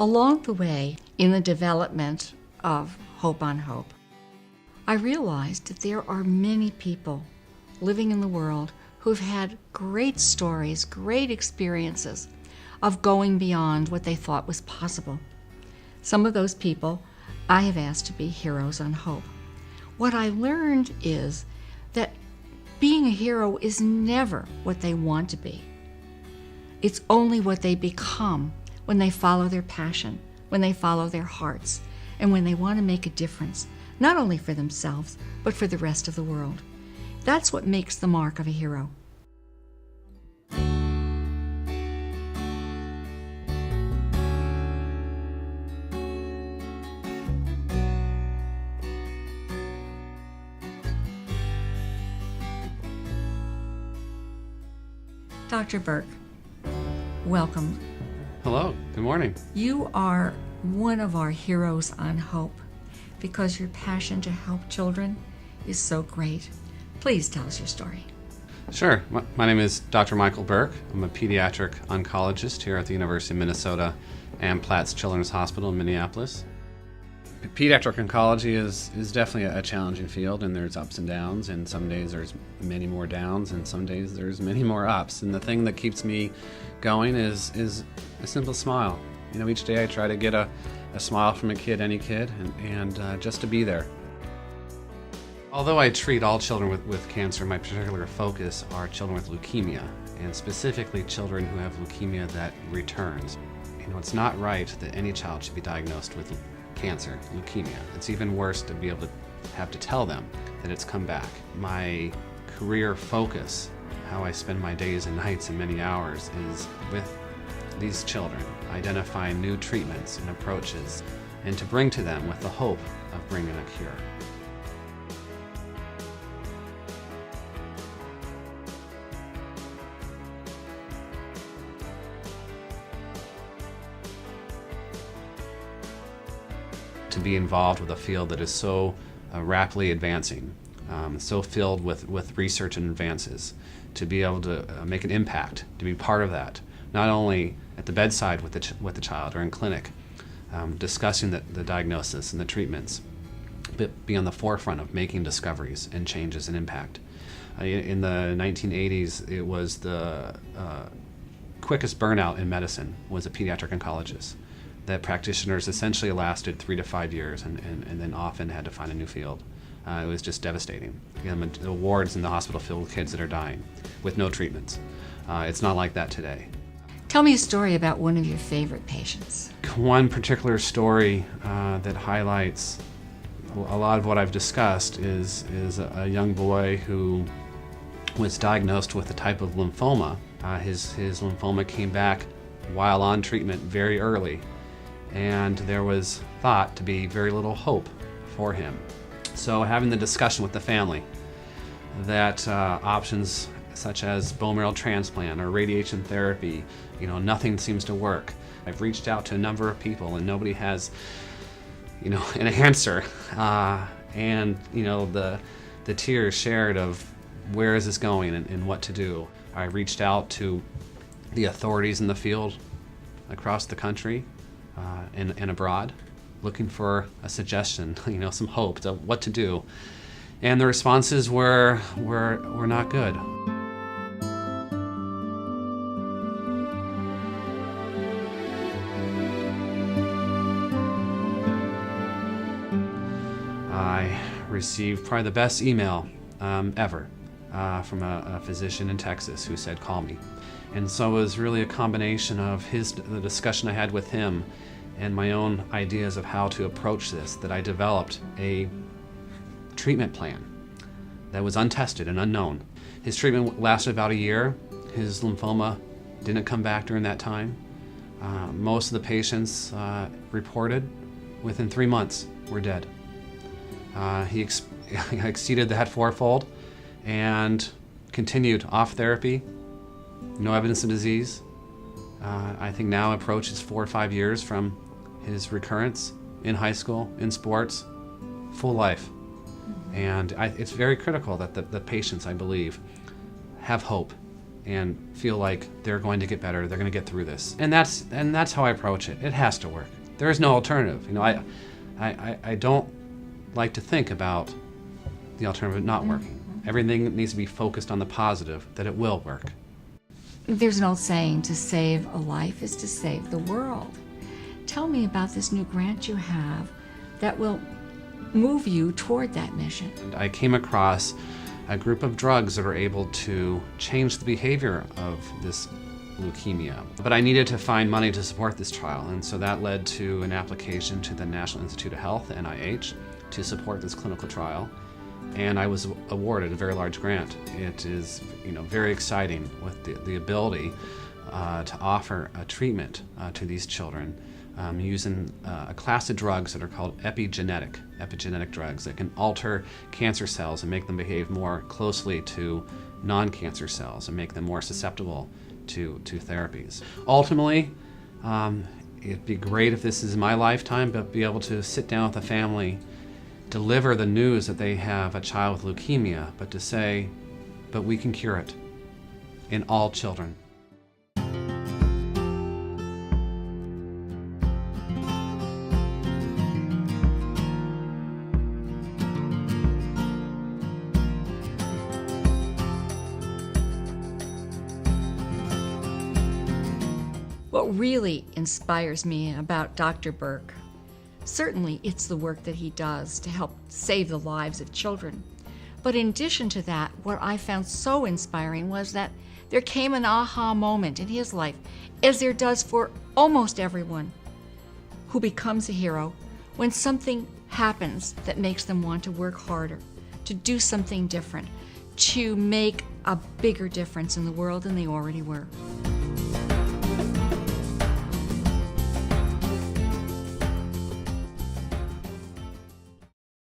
Along the way, in the development of Hope on Hope, I realized that there are many people living in the world who've had great stories, great experiences of going beyond what they thought was possible. Some of those people I have asked to be heroes on hope. What I learned is that being a hero is never what they want to be. It's only what they become when they follow their passion, when they follow their hearts, and when they want to make a difference, not only for themselves, but for the rest of the world. That's what makes the mark of a hero. Dr. Burke, welcome. Hello, good morning. You are one of our heroes on hope because your passion to help children is so great. Please tell us your story. Sure. My name is Dr. Michael Burke. I'm a pediatric oncologist here at the University of Minnesota and Platts Children's Hospital in Minneapolis. Pediatric oncology is definitely a challenging field, and there's ups and downs, and some days there's many more downs, and some days there's many more ups. And the thing that keeps me going is a simple smile. You know, each day I try to get a smile from a kid, any kid, and just to be there. Although I treat all children with cancer, my particular focus are children with leukemia, and specifically children who have leukemia that returns. You know, it's not right that any child should be diagnosed with cancer, leukemia. It's even worse to be able to have to tell them that it's come back. My career focus, how I spend my days and nights and many hours, is with these children, identifying new treatments and approaches, and to bring to them with the hope of bringing a cure. To be involved with a field that is so rapidly advancing, so filled with research and advances, to be able to make an impact, to be part of that, not only at the bedside with the child or in clinic, discussing the diagnosis and the treatments, but be on the forefront of making discoveries and changes and impact. In the 1980s, it was the quickest burnout in medicine was a pediatric oncologist. That practitioners essentially lasted 3 to 5 years and then often had to find a new field. It was just devastating. The wards in the hospital filled with kids that are dying with no treatments. It's not like that today. Tell me a story about one of your favorite patients. One particular story that highlights a lot of what I've discussed is a young boy who was diagnosed with a type of lymphoma. His lymphoma came back while on treatment very early, and there was thought to be very little hope for him. So having the discussion with the family that options such as bone marrow transplant or radiation therapy, you know, nothing seems to work. I've reached out to a number of people and nobody has, you know, an answer. And, you know, the tears shared of where is this going and what to do. I reached out to the authorities in the field across the country and abroad, looking for a suggestion, you know, some hope to what to do. And the responses were not good. I received probably the best email ever from a physician in Texas who said, call me. And so it was really a combination of the discussion I had with him and my own ideas of how to approach this that I developed a treatment plan that was untested and unknown. His treatment lasted about a year. His lymphoma didn't come back during that time. Most of the patients reported within 3 months were dead. He exceeded that fourfold and continued off therapy. No evidence of disease. I think now approaches 4 or 5 years from his recurrence in high school, in sports, full life. And it's very critical that the patients, I believe, have hope and feel like they're going to get better, they're going to get through this. And that's how I approach it. It has to work. There is no alternative. You know, I don't like to think about the alternative not working. Everything needs to be focused on the positive, that it will work. There's an old saying, to save a life is to save the world. Tell me about this new grant you have that will move you toward that mission. And I came across a group of drugs that are able to change the behavior of this leukemia. But I needed to find money to support this trial, and so that led to an application to the National Institute of Health, NIH, to support this clinical trial. And I was awarded a very large grant. It is, very exciting with the ability to offer a treatment to these children using a class of drugs that are called epigenetic drugs that can alter cancer cells and make them behave more closely to non-cancer cells and make them more susceptible to therapies. Ultimately, it'd be great if this is my lifetime, but be able to sit down with a family, deliver the news that they have a child with leukemia, but to say, but we can cure it in all children. What really inspires me about Dr. Burke, certainly it's the work that he does to help save the lives of children. But in addition to that, what I found so inspiring was that there came an aha moment in his life, as there does for almost everyone who becomes a hero, when something happens that makes them want to work harder, to do something different, to make a bigger difference in the world than they already were.